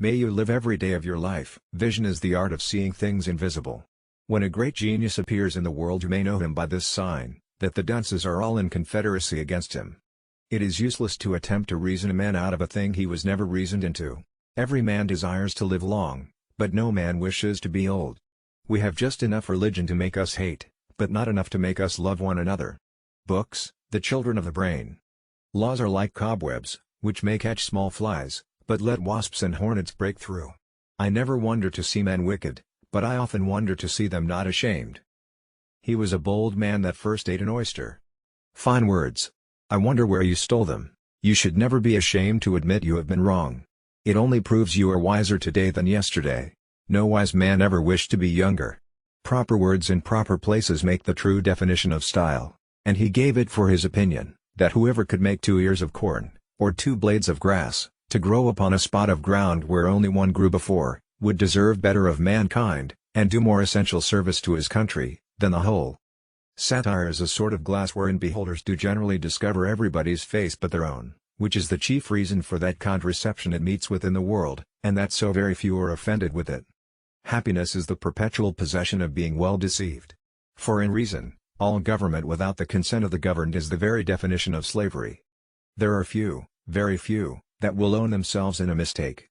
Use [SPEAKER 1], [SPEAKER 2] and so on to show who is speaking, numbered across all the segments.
[SPEAKER 1] May you live every day of your life. Vision is the art of seeing things invisible. When a great genius appears in the world, you may know him by this sign, that the dunces are all in confederacy against him. It is useless to attempt to reason a man out of a thing he was never reasoned into. Every man desires to live long, but no man wishes to be old. We have just enough religion to make us hate, but not enough to make us love one another. Books, the children of the brain. Laws are like cobwebs, which may catch small flies, but let wasps and hornets break through. I never wonder to see men wicked, but I often wonder to see them not ashamed. He was a bold man that first ate an oyster. Fine words. I wonder where you stole them. You should never be ashamed to admit you have been wrong. It only proves you are wiser today than yesterday. No wise man ever wished to be younger. Proper words in proper places make the true definition of style, and he gave it for his opinion, that whoever could make 2 ears of corn, or 2 blades of grass, to grow upon a spot of ground where only one grew before, would deserve better of mankind, and do more essential service to his country, than the whole. Satire is a sort of glass wherein beholders do generally discover everybody's face but their own, which is the chief reason for that contraception it meets with in the world, and that so very few are offended with it. Happiness is the perpetual possession of being well deceived. For in reason, all government without the consent of the governed is the very definition of slavery. There are few, very few, that will own themselves in a mistake.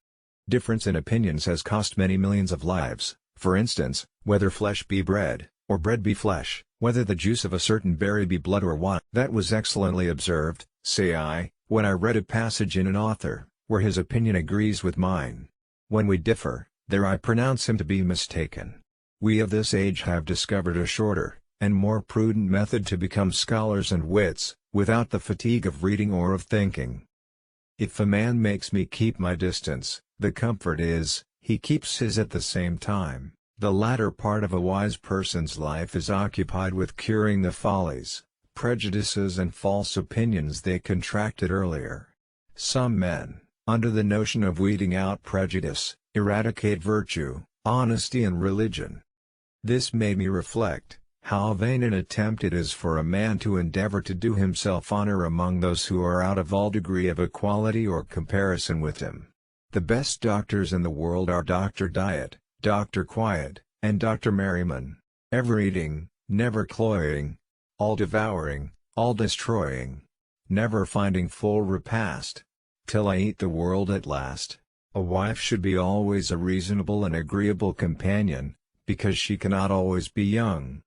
[SPEAKER 1] Difference in opinions has cost many millions of lives, for instance, whether flesh be bread, or bread be flesh, whether the juice of a certain berry be blood or wine. That was excellently observed, say I, when I read a passage in an author, where his opinion agrees with mine. When we differ, there I pronounce him to be mistaken. We of this age have discovered a shorter, and more prudent method to become scholars and wits, without the fatigue of reading or of thinking. If a man makes me keep my distance, the comfort is, he keeps his at the same time. The latter part of a wise person's life is occupied with curing the follies, prejudices and false opinions they contracted earlier. Some men, under the notion of weeding out prejudice, eradicate virtue, honesty and religion. This made me reflect, how vain an attempt it is for a man to endeavor to do himself honor among those who are out of all degree of equality or comparison with him. The best doctors in the world are Dr. Diet, Dr. Quiet, and Dr. Merriman, ever eating, never cloying, all devouring, all destroying, never finding full repast, till I eat the world at last. A wife should be always a reasonable and agreeable companion, because she cannot always be young.